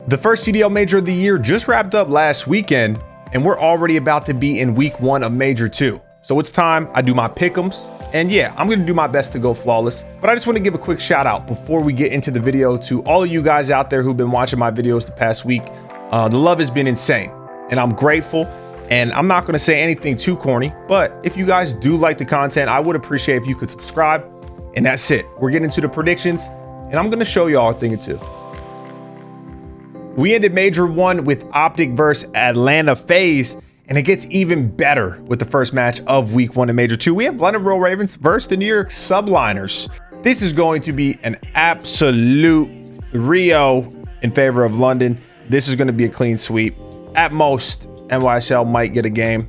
The first CDL major of the year just wrapped up last weekend, and we're already about to be in week 1 of major 2. So it's time I do my pick'ems. And yeah, I'm gonna do my best to go flawless, but I just want to give a quick shout out before we get into the video to all of you guys out there who've been watching my videos the past week. The love has been insane, and I'm grateful. And I'm not gonna say anything too corny, but if you guys do like the content, I would appreciate if you could subscribe. And that's it. We're getting into the predictions, and I'm gonna show y'all a thing or two. We ended major 1 with OpTic versus Atlanta FaZe, and it gets even better with the first match of week 1 in major 2. We have London Royal Ravens versus the New York Subliners. This is going to be an absolute 3-0 in favor of London. This is going to be a clean sweep. At most, NYSL might get a game.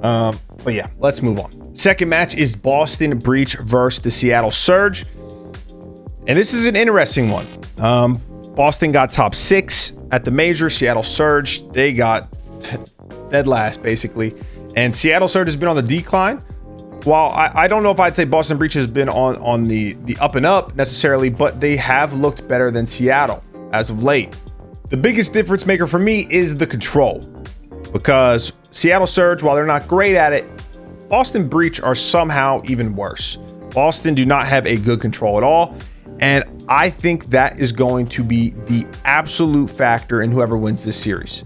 But yeah, let's move on. Second match is Boston Breach versus the Seattle Surge. And this is an interesting one. Boston got top 6 at the major. Seattle Surge, they got dead last, basically. And Seattle Surge has been on the decline. While I don't know if I'd say Boston Breach has been on the up and up necessarily, but they have looked better than Seattle as of late. The biggest difference maker for me is the control, because Seattle Surge, while they're not great at it, Boston Breach are somehow even worse. Boston do not have a good control at all. And I think that is going to be the absolute factor in whoever wins this series.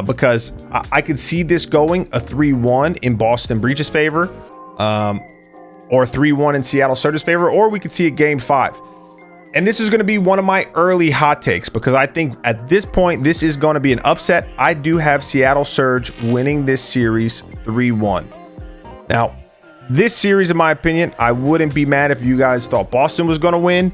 Because I could see this going a 3-1 in Boston Breach's favor, or 3-1 in Seattle Surge's favor, or we could see a game 5. And this is going to be one of my early hot takes, because I think at this point, this is going to be an upset. I do have Seattle Surge winning this series 3-1. Now, this series, in my opinion, I wouldn't be mad if you guys thought Boston was going to win.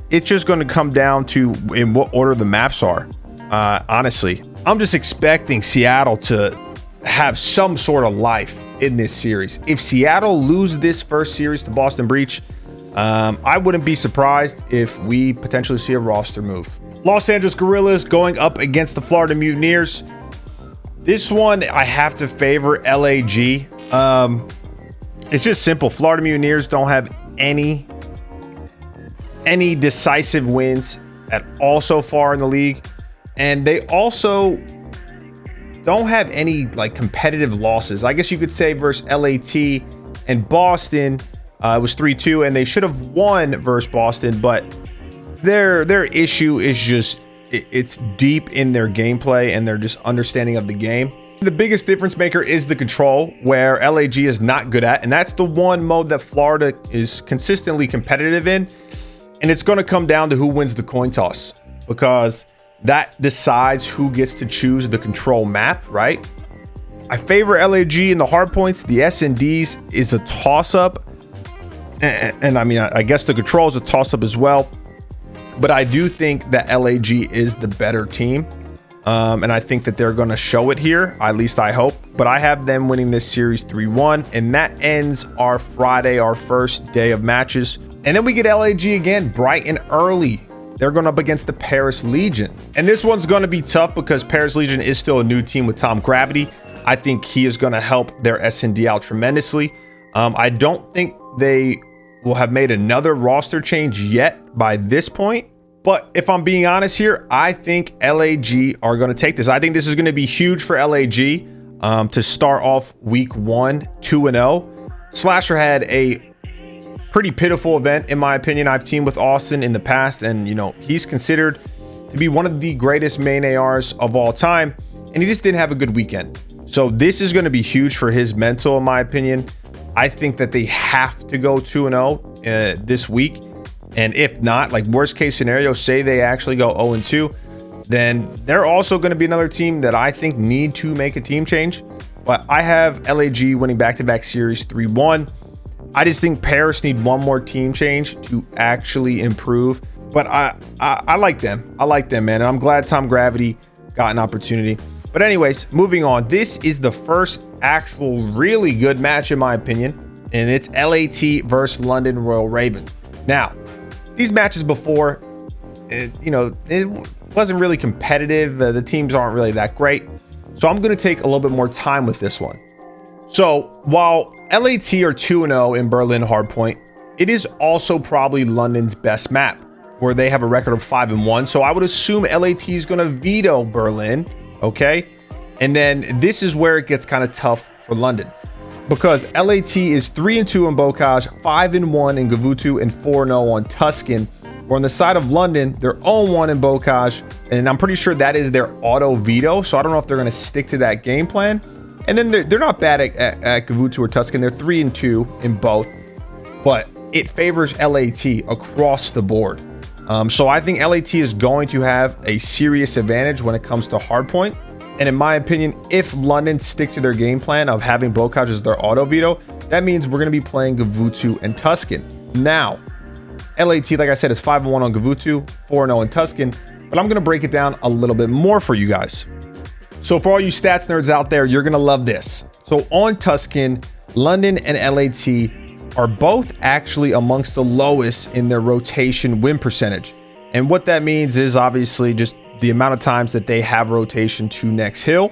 It's just going to come down to in what order the maps are. Honestly, I'm just expecting Seattle to have some sort of life in this series. If Seattle lose this first series to Boston Breach, I wouldn't be surprised if we potentially see a roster move. Los Angeles Guerrillas going up against the Florida Mutineers. This one, I have to favor LAG. It's just simple. Florida Mutineers don't have any decisive wins at all so far in the league, and they also don't have any like competitive losses. I guess you could say versus LAT and Boston, it was 3-2, and they should have won versus Boston, but their issue is just it's deep in their gameplay and their just understanding of the game. The biggest difference maker is the control, where LAG is not good at, and that's the one mode that Florida is consistently competitive in. And it's going to come down to who wins the coin toss, because that decides who gets to choose the control map, right? I favor LAG in the hard points. The S&Ds is a toss-up, and I mean, I guess the control is a toss-up as well, but I do think that LAG is the better team. And I think that they're going to show it here, at least I hope. But I have them winning this series 3-1, and that ends our Friday, our first day of matches. And then we get LAG again bright and early. They're going up against the Paris Legion, and this one's going to be tough because Paris Legion is still a new team with Tom Gravity. I think he is going to help their S&D out tremendously. I don't think they will have made another roster change yet by this point. But if I'm being honest here, I think LAG are going to take this. I think this is going to be huge for LAG to start off week 1 2-0. Slasher had a pretty pitiful event, in my opinion. I've teamed with Austin in the past, and you know, he's considered to be one of the greatest main ARs of all time, and he just didn't have a good weekend. So this is going to be huge for his mental, in my opinion. I think that they have to go 2-0 this week. And if not, like worst case scenario, say they actually go 0-2, then they're also going to be another team that I think need to make a team change. But I have LAG winning back-to-back series 3-1. I just think Paris need one more team change to actually improve. But I like them. I like them, man. And I'm glad Tom Gravity got an opportunity. But anyways, moving on. This is the first actual really good match, in my opinion. And it's LAT versus London Royal Ravens. Now, these matches before, it wasn't really competitive. The teams aren't really that great. So I'm going to take a little bit more time with this one. So while LAT are 2-0 in Berlin Hardpoint, it is also probably London's best map. where they have a record of 5-1. So I would assume LAT is going to veto Berlin. Okay. And then this is where it gets kind of tough for London, because LAT is 3-2 in Bocage, 5-1 in Gavutu, and 4-0 on Tuscan. Or on the side of London, they're 0-1 in Bocage, and I'm pretty sure that is their auto veto. So I don't know if they're going to stick to that game plan. And then they're not bad at Gavutu or Tuscan. They're 3-2 in both, but it favors LAT across the board. So I think LAT is going to have a serious advantage when it comes to hardpoint. And in my opinion, if London stick to their game plan of having Bocage as their auto veto, that means we're going to be playing Gavutu and Tuscan. Now, LAT, like I said, is 5-1 on Gavutu, 4-0 in Tuscan, but I'm going to break it down a little bit more for you guys. So for all you stats nerds out there, you're going to love this. So on Tuscan, London and LAT are both actually amongst the lowest in their rotation win percentage. And what that means is obviously just the amount of times that they have rotation to next hill.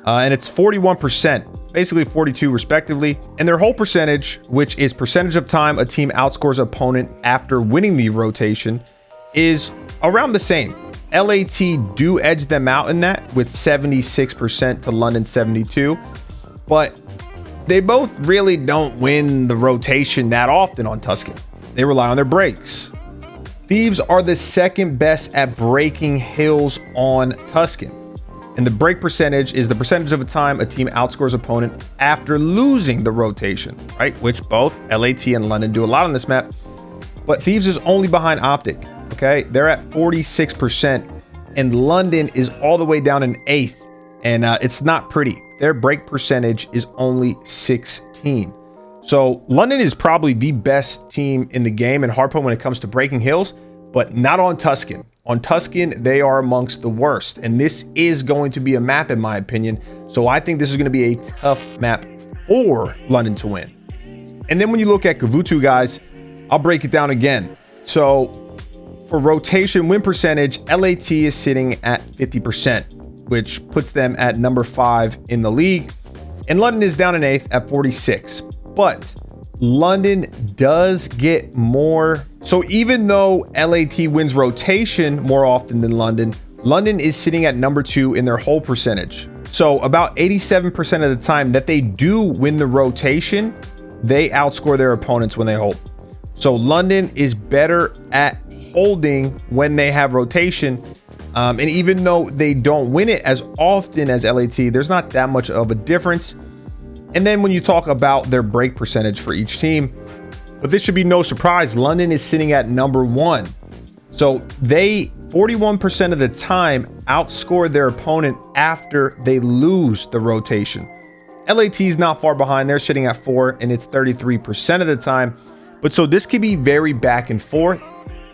And it's 41%, basically 42 respectively. And their whole percentage, which is percentage of time a team outscores opponent after winning the rotation, is around the same. LAT do edge them out in that with 76% to London 72, but they both really don't win the rotation that often on Tuscan. They rely on their breaks. Thieves are the second best at breaking hills on Tuscan. And the break percentage is the percentage of the time a team outscores opponent after losing the rotation, right? Which both LAT and London do a lot on this map. But Thieves is only behind OpTic, okay? They're at 46%, and London is all the way down in 8th. And it's not pretty. Their break percentage is only 16. So London is probably the best team in the game in hardpoint when it comes to breaking hills, but not on Tuscan. On Tuscan, they are amongst the worst. And this is going to be a map, in my opinion. So I think this is going to be a tough map for London to win. And then when you look at Gavutu, guys, I'll break it down again. So for rotation win percentage, LAT is sitting at 50%, which puts them at number 5 in the league. And London is down in 8th at 46. But London does get more. So even though LAT wins rotation more often than London, London is sitting at number 2 in their whole percentage. So about 87% of the time that they do win the rotation, they outscore their opponents when they hold. So London is better at holding when they have rotation. And even though they don't win it as often as LAT, there's not that much of a difference. And then when you talk about their break percentage for each team, but this should be no surprise, London is sitting at number 1. So they 41% of the time outscore their opponent after they lose the rotation. LAT is not far behind. They're sitting at 4, and it's 33% of the time. But so this could be very back and forth.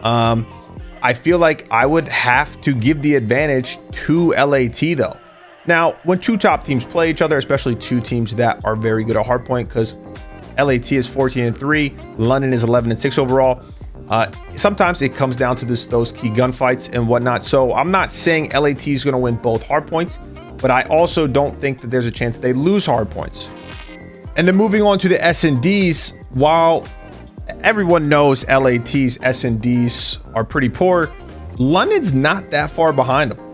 I feel like I would have to give the advantage to LAT though. Now, when two top teams play each other, especially two teams that are very good at hardpoint, because LAT is 14-3, London is 11-6 overall. Sometimes it comes down to those key gunfights and whatnot. So I'm not saying LAT is going to win both hardpoints, but I also don't think that there's a chance they lose hardpoints. And then moving on to the S&Ds, while everyone knows LAT's S&Ds are pretty poor, London's not that far behind them.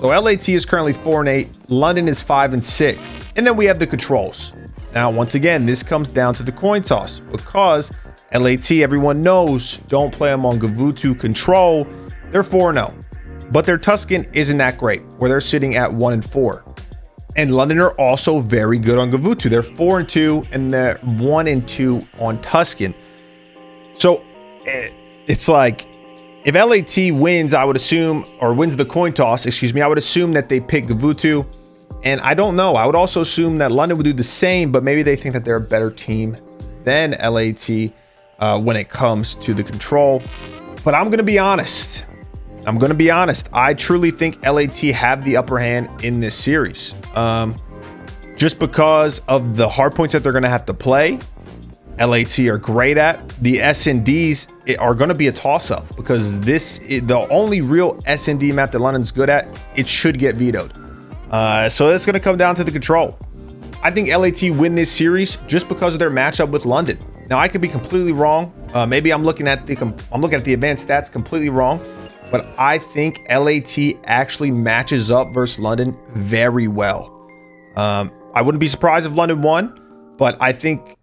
So LAT is currently 4-8, London is 5-6. And then we have the controls. Now, once again, this comes down to the coin toss, because LAT, everyone knows, don't play them on Gavutu control. They're 4-0, but their Tuscan isn't that great, where they're sitting at 1-4. And London are also very good on Gavutu. They're 4-2, and they're 1-2 on Tuscan. So it's like, if LAT wins, I would assume, or wins the coin toss, excuse me, I would assume that they pick Gavutu. And I don't know. I would also assume that London would do the same, but maybe they think that they're a better team than LAT when it comes to the control. But I'm going to be honest. I truly think LAT have the upper hand in this series. Just because of the hard points that they're going to have to play. LAT are great at. The S&Ds are going to be a toss-up, because this is the only real S&D map that London's good at. It should get vetoed. So it's going to come down to the control. I think LAT win this series just because of their matchup with London. Now, I could be completely wrong. Maybe I'm looking at the advanced stats completely wrong, but I think LAT actually matches up versus London very well. I wouldn't be surprised if London won, but I think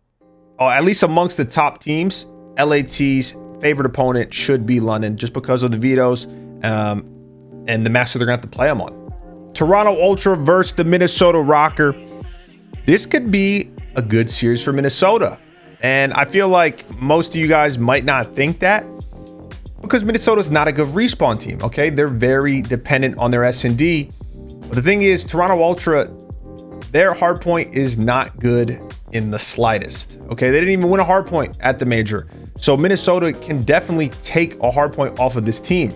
at least amongst the top teams, LAT's favorite opponent should be London just because of the vetoes and the match that they're gonna have to play them on. Toronto Ultra versus the Minnesota Rocker. This could be a good series for Minnesota. And I feel like most of you guys might not think that because Minnesota's not a good respawn team, okay? They're very dependent on their S&D. But the thing is, Toronto Ultra, their hardpoint is not good in the slightest, okay? They didn't even win a hardpoint at the major. So Minnesota can definitely take a hardpoint off of this team.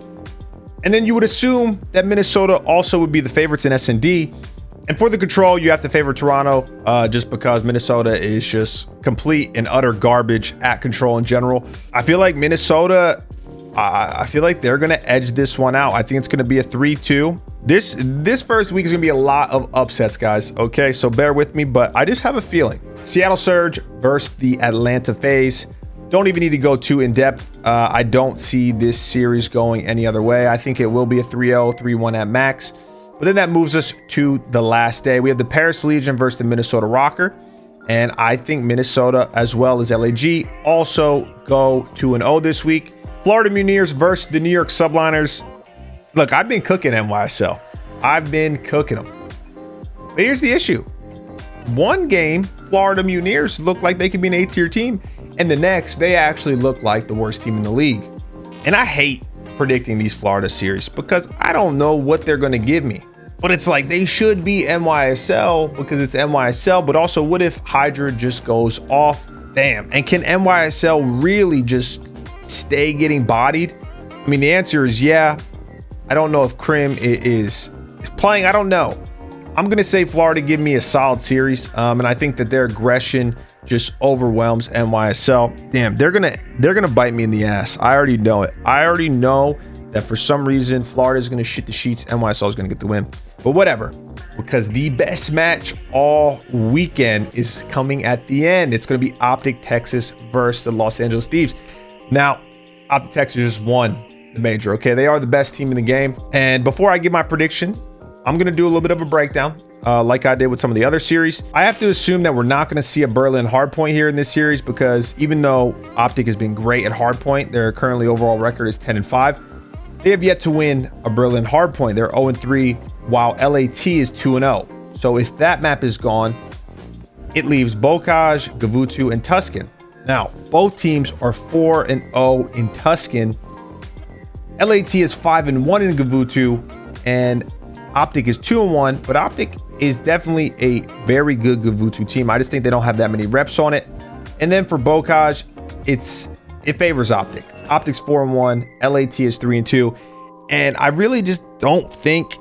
And then you would assume that Minnesota also would be the favorites in S&D. And for the control, you have to favor Toronto just because Minnesota is just complete and utter garbage at control in general. I feel like Minnesota, I feel like they're going to edge this one out. I think it's going to be a 3-2. This first week is going to be a lot of upsets, guys. Okay, so bear with me, but I just have a feeling. Seattle Surge versus the Atlanta FaZe. Don't even need to go too in depth. I don't see this series going any other way. I think it will be a 3-0, 3-1 at max. But then that moves us to the last day. We have the Paris Legion versus the Minnesota Rocker. And I think Minnesota as well as LAG also go 2-0 this week. Florida Muniers versus the New York Subliners. Look, I've been cooking NYSL. I've been cooking them. But here's the issue. One game, Florida Muniers look like they could be an A-tier team. And the next, they actually look like the worst team in the league. And I hate predicting these Florida series because I don't know what they're going to give me. But it's like they should be NYSL because it's NYSL. But also, what if Hydra just goes off? Damn. And can NYSL really just stay getting bodied? I mean, the answer is yeah. I don't know if Crim is playing. I don't know. I'm going to say Florida give me a solid series. And I think that their aggression just overwhelms NYSL. Damn, they're gonna bite me in the ass. I already know it. I already know that for some reason Florida is gonna shit the sheets. NYSL is gonna get the win. But whatever, because the best match all weekend is coming at the end. It's gonna be OpTic Texas versus the Los Angeles Thieves. Now, OpTic Texas just won the major. Okay, they are the best team in the game. And before I give my prediction, I'm gonna do a little bit of a breakdown. Like I did with some of the other series. I have to assume that we're not going to see a Berlin hardpoint here in this series because even though OpTic has been great at hardpoint, their currently overall record is 10-5. They have yet to win a Berlin hardpoint. They're 0-3 while LAT is 2-0. So if that map is gone, it leaves Bocage, Gavutu, and Tuscan. Now, both teams are 4-0 in Tuscan. LAT is 5-1 in Gavutu, and OpTic is 2-1, but OpTic is definitely a very good Gavutu team. I just think they don't have that many reps on it. And then for Bocage, it favors OpTic. OpTic's 4-1, LAT is 3-2, and I really just don't think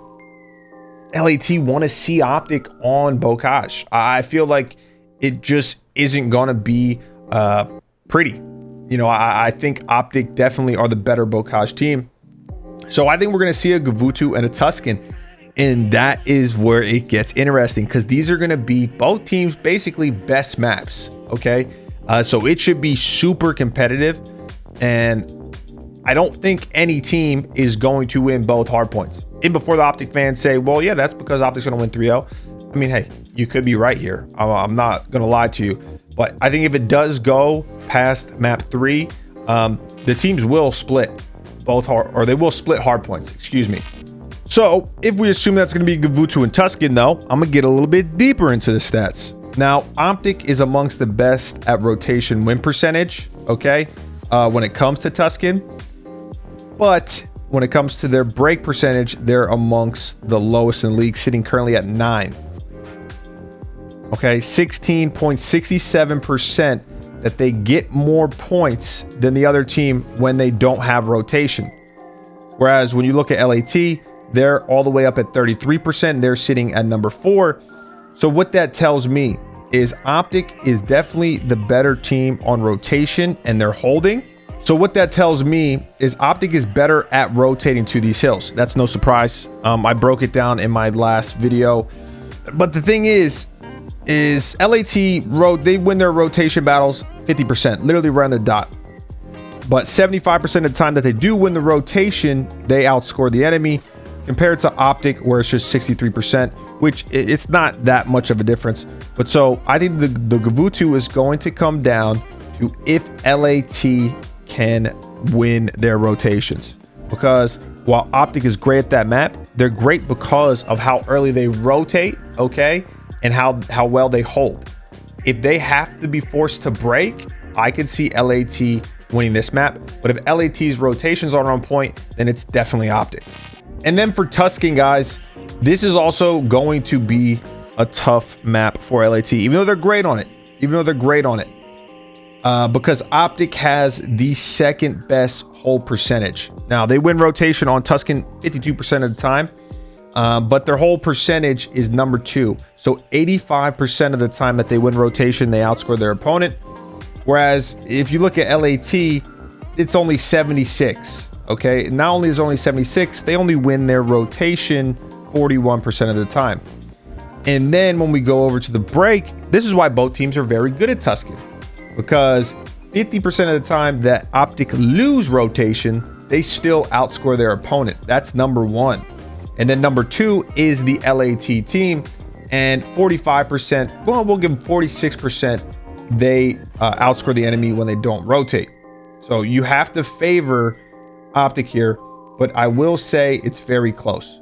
LAT want to see OpTic on Bocage. I feel like it just isn't gonna be pretty. You know, I think OpTic definitely are the better Bocage team. So I think we're gonna see a Gavutu and a Tuscan. And that is where it gets interesting because these are going to be both teams basically best maps. Okay. So it should be super competitive. And I don't think any team is going to win both hardpoints. And before the OpTic fans say, well, yeah, that's because OpTic's going to win 3-0. I mean, hey, you could be right here. I'm not going to lie to you. But I think if it does go past map 3, the teams will split they will split hardpoints. Excuse me. So if we assume that's going to be Gavutu and Tuscan, though, I'm going to get a little bit deeper into the stats. Now, OpTic is amongst the best at rotation win percentage, okay, when it comes to Tuscan. But when it comes to their break percentage, they're amongst the lowest in the league, sitting currently at 9. Okay, 16.67% that they get more points than the other team when they don't have rotation. Whereas when you look at LAT, they're all the way up at 33%. They're sitting at number 4. So what that tells me is OpTic is definitely the better team on rotation and they're holding. So what that tells me is OpTic is better at rotating to these hills. That's no surprise. I broke it down in my last video. But the thing is LAT they win their rotation battles 50%, literally right on the dot. but 75% of the time that they do win the rotation, they outscore the enemy, compared to OpTic, where it's just 63%, which it's not that much of a difference. But so I think the Gavutu is going to come down to if LAT can win their rotations, because while OpTic is great at that map, they're great because of how early they rotate, okay, and how well they hold. If they have to be forced to break, I could see LAT winning this map. But if LAT's rotations aren't on point, then it's definitely OpTic. And then for Tuscan, guys, this is also going to be a tough map for LAT, even though they're great on it. Because OpTic has the second best hold percentage. Now, they win rotation on Tuscan 52% of the time, but their hold percentage is number 2. So 85% of the time that they win rotation, they outscore their opponent. Whereas if you look at LAT, it's only 76. Okay, not only is it only 76, they only win their rotation 41% of the time. And then when we go over to the break, this is why both teams are very good at Tuscan, because 50% of the time that OpTic lose rotation, they still outscore their opponent. That's number 1. And then number 2 is the LAT team, and 45%, well, we'll give them 46%, they outscore the enemy when they don't rotate. So you have to favor OpTic here, but I will say it's very close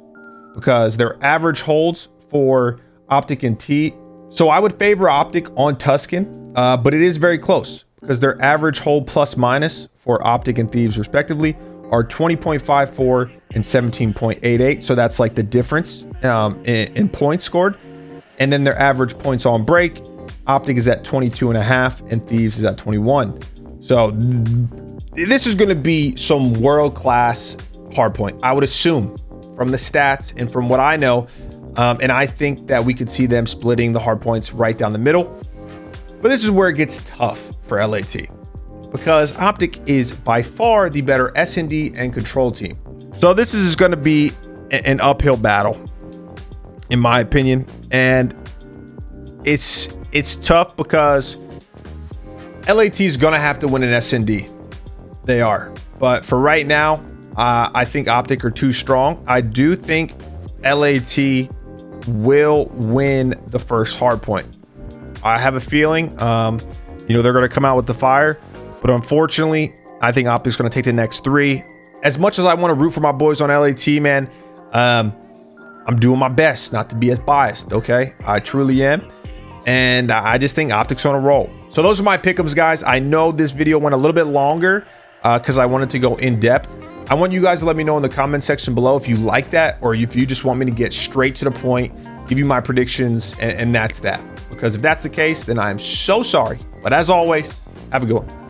because their average holds for OpTic and T. So I would favor OpTic on Tuscan, but it is very close because their average hold plus minus for OpTic and Thieves respectively are 20.54 and 17.88. So that's like the difference in points scored. And then their average points on break, OpTic is at 22.5 and Thieves is at 21. So this is going to be some world-class hardpoint, I would assume, from the stats and from what I know. And I think that we could see them splitting the hardpoints right down the middle. But this is where it gets tough for LAT, because OpTic is by far the better S&D and control team. So this is going to be an uphill battle, in my opinion. And it's tough because LAT is going to have to win an S&D. They are. But for right now, I think OpTic are too strong. I do think LAT will win the first hardpoint. I have a feeling, they're going to come out with the fire. But unfortunately, I think OpTic's going to take the next 3. As much as I want to root for my boys on LAT, man, I'm doing my best not to be as biased, okay? I truly am. And I just think OpTic's on a roll. So those are my pick'ems, guys. I know this video went a little bit longer because I wanted to go in depth. I want you guys to let me know in the comment section below if you like that, or if you just want me to get straight to the point, give you my predictions, and that's that. Because if that's the case, then I'm so sorry. But as always, have a good one.